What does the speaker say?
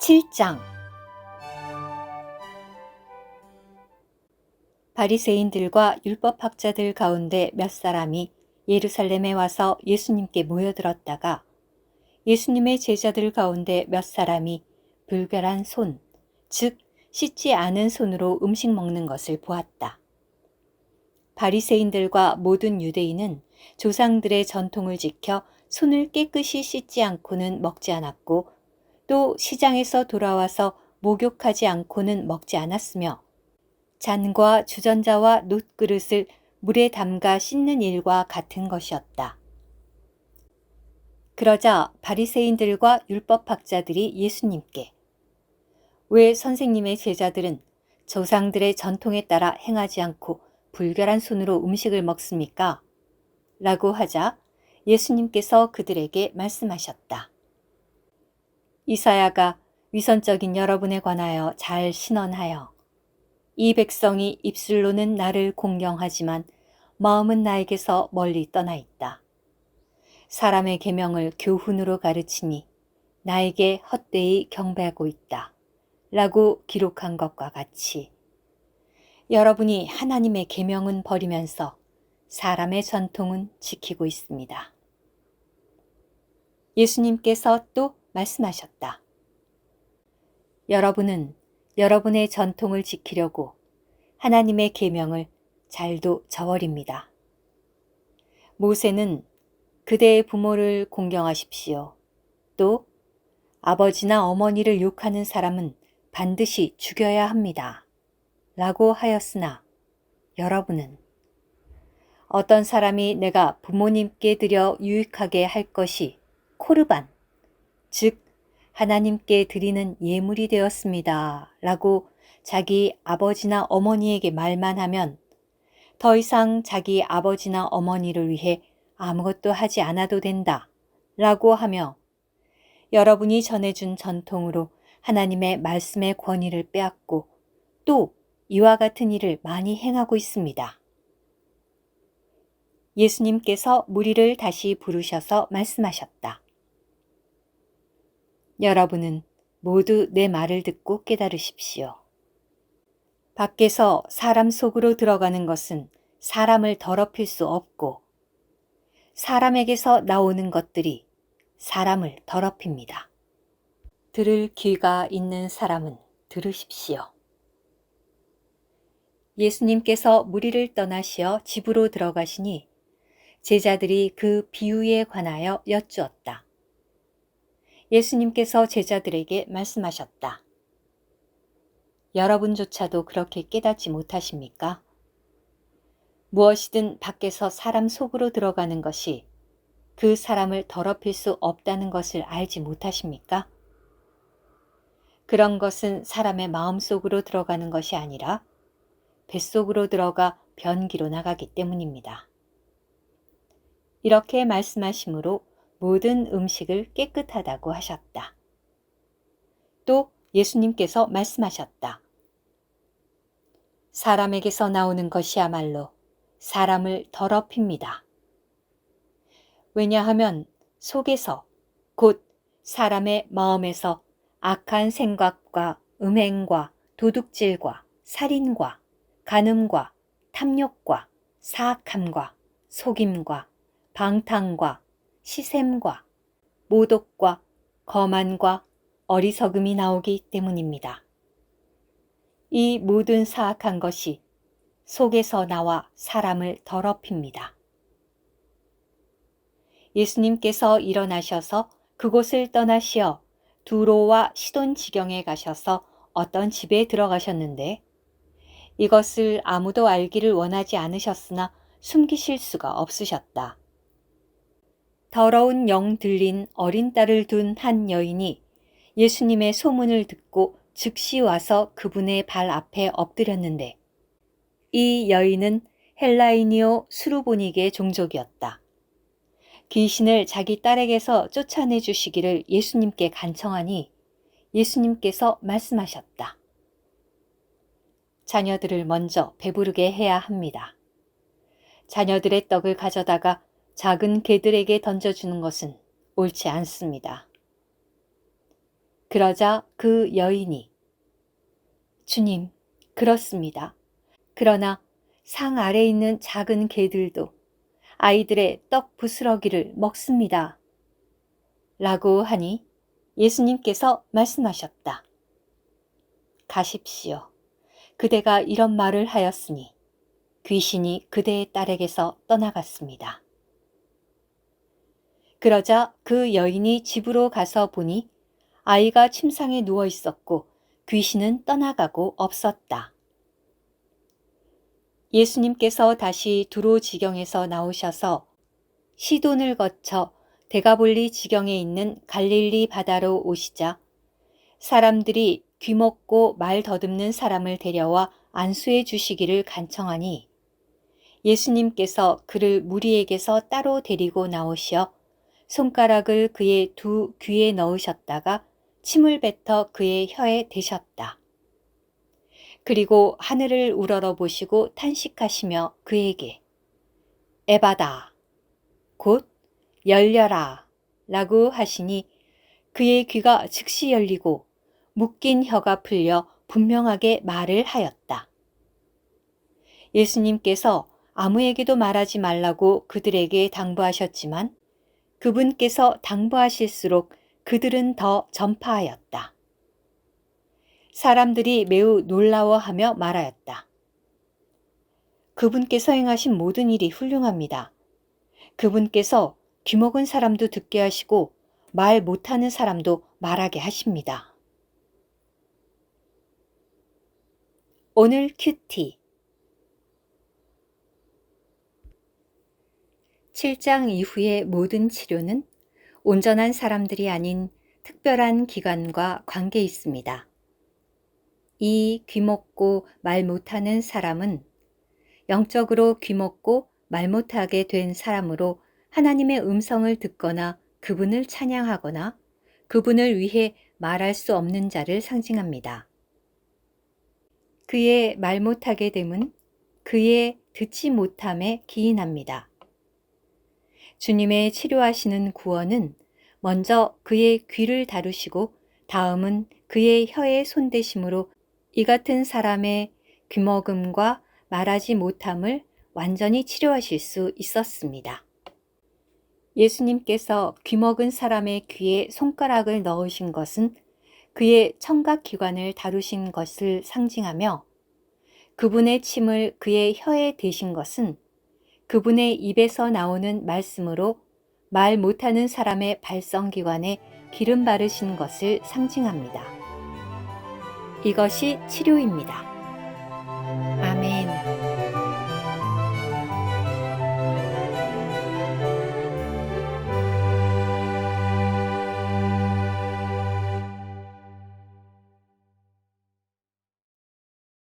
7장 바리새인들과 율법학자들 가운데 몇 사람이 예루살렘에 와서 예수님께 모여들었다가 예수님의 제자들 가운데 몇 사람이 불결한 손, 즉 씻지 않은 손으로 음식 먹는 것을 보았다. 바리새인들과 모든 유대인은 조상들의 전통을 지켜 손을 깨끗이 씻지 않고는 먹지 않았고 또 시장에서 돌아와서 목욕하지 않고는 먹지 않았으며 잔과 주전자와 놋그릇을 물에 담가 씻는 일과 같은 것이었다. 그러자 바리새인들과 율법학자들이 예수님께 왜 선생님의 제자들은 조상들의 전통에 따라 행하지 않고 불결한 손으로 음식을 먹습니까? 라고 하자 예수님께서 그들에게 말씀하셨다. 이사야가 위선적인 여러분에 관하여 잘 신언하여 이 백성이 입술로는 나를 공경하지만 마음은 나에게서 멀리 떠나 있다. 사람의 계명을 교훈으로 가르치니 나에게 헛되이 경배하고 있다. 라고 기록한 것과 같이 여러분이 하나님의 계명은 버리면서 사람의 전통은 지키고 있습니다. 예수님께서 또 말씀하셨다. 여러분은 여러분의 전통을 지키려고 하나님의 계명을 잘도 저버립니다. 모세는 그대의 부모를 공경하십시오. 또 아버지나 어머니를 욕하는 사람은 반드시 죽여야 합니다. 라고 하였으나 여러분은 어떤 사람이 내가 부모님께 드려 유익하게 할 것이 코르반, 즉 하나님께 드리는 예물이 되었습니다. 라고 자기 아버지나 어머니에게 말만 하면 더 이상 자기 아버지나 어머니를 위해 아무것도 하지 않아도 된다. 라고 하며 여러분이 전해준 전통으로 하나님의 말씀의 권위를 빼앗고 또 이와 같은 일을 많이 행하고 있습니다. 예수님께서 무리를 다시 부르셔서 말씀하셨다. 여러분은 모두 내 말을 듣고 깨달으십시오. 밖에서 사람 속으로 들어가는 것은 사람을 더럽힐 수 없고 사람에게서 나오는 것들이 사람을 더럽힙니다. 들을 귀가 있는 사람은 들으십시오. 예수님께서 무리를 떠나시어 집으로 들어가시니 제자들이 그 비유에 관하여 여쭈었다. 예수님께서 제자들에게 말씀하셨다. 여러분조차도 그렇게 깨닫지 못하십니까? 무엇이든 밖에서 사람 속으로 들어가는 것이 그 사람을 더럽힐 수 없다는 것을 알지 못하십니까? 그런 것은 사람의 마음 속으로 들어가는 것이 아니라 뱃속으로 들어가 변기로 나가기 때문입니다. 이렇게 말씀하심으로 모든 음식을 깨끗하다고 하셨다. 또 예수님께서 말씀하셨다. 사람에게서 나오는 것이야말로 사람을 더럽힙니다. 왜냐하면 속에서 곧 사람의 마음에서 악한 생각과 음행과 도둑질과 살인과 간음과 탐욕과 사악함과 속임과 방탕과 시샘과 모독과 거만과 어리석음이 나오기 때문입니다. 이 모든 사악한 것이 속에서 나와 사람을 더럽힙니다. 예수님께서 일어나셔서 그곳을 떠나시어 두로와 시돈 지경에 가셔서 어떤 집에 들어가셨는데 이것을 아무도 알기를 원하지 않으셨으나 숨기실 수가 없으셨다. 더러운 영 들린 어린 딸을 둔 한 여인이 예수님의 소문을 듣고 즉시 와서 그분의 발 앞에 엎드렸는데 이 여인은 헬라이니오 수르보닉의 종족이었다. 귀신을 자기 딸에게서 쫓아내 주시기를 예수님께 간청하니 예수님께서 말씀하셨다. 자녀들을 먼저 배부르게 해야 합니다. 자녀들의 떡을 가져다가 작은 개들에게 던져주는 것은 옳지 않습니다. 그러자 그 여인이 주님, 그렇습니다. 그러나 상 아래 있는 작은 개들도 아이들의 떡 부스러기를 먹습니다. 라고 하니 예수님께서 말씀하셨다. 가십시오. 그대가 이런 말을 하였으니 귀신이 그대의 딸에게서 떠나갔습니다. 그러자 그 여인이 집으로 가서 보니 아이가 침상에 누워 있었고 귀신은 떠나가고 없었다. 예수님께서 다시 두로 지경에서 나오셔서 시돈을 거쳐 데가볼리 지경에 있는 갈릴리 바다로 오시자 사람들이 귀먹고 말 더듬는 사람을 데려와 안수해 주시기를 간청하니 예수님께서 그를 무리에게서 따로 데리고 나오시어 손가락을 그의 두 귀에 넣으셨다가 침을 뱉어 그의 혀에 대셨다. 그리고 하늘을 우러러 보시고 탄식하시며 그에게 에바다, 곧 열려라 라고 하시니 그의 귀가 즉시 열리고 묶인 혀가 풀려 분명하게 말을 하였다. 예수님께서 아무에게도 말하지 말라고 그들에게 당부하셨지만 그분께서 당부하실수록 그들은 더 전파하였다. 사람들이 매우 놀라워하며 말하였다. 그분께서 행하신 모든 일이 훌륭합니다. 그분께서 귀먹은 사람도 듣게 하시고 말 못하는 사람도 말하게 하십니다. 오늘 큐티 7장 이후의 모든 치료는 온전한 사람들이 아닌 특별한 기관과 관계 있습니다. 이 귀먹고 말 못하는 사람은 영적으로 귀먹고 말 못하게 된 사람으로 하나님의 음성을 듣거나 그분을 찬양하거나 그분을 위해 말할 수 없는 자를 상징합니다. 그의 말 못하게 됨은 그의 듣지 못함에 기인합니다. 주님의 치료하시는 구원은 먼저 그의 귀를 다루시고 다음은 그의 혀에 손대심으로 이 같은 사람의 귀먹음과 말하지 못함을 완전히 치료하실 수 있었습니다. 예수님께서 귀먹은 사람의 귀에 손가락을 넣으신 것은 그의 청각기관을 다루신 것을 상징하며 그분의 침을 그의 혀에 대신 것은 그분의 입에서 나오는 말씀으로 말 못하는 사람의 발성기관에 기름 바르신 것을 상징합니다. 이것이 치료입니다.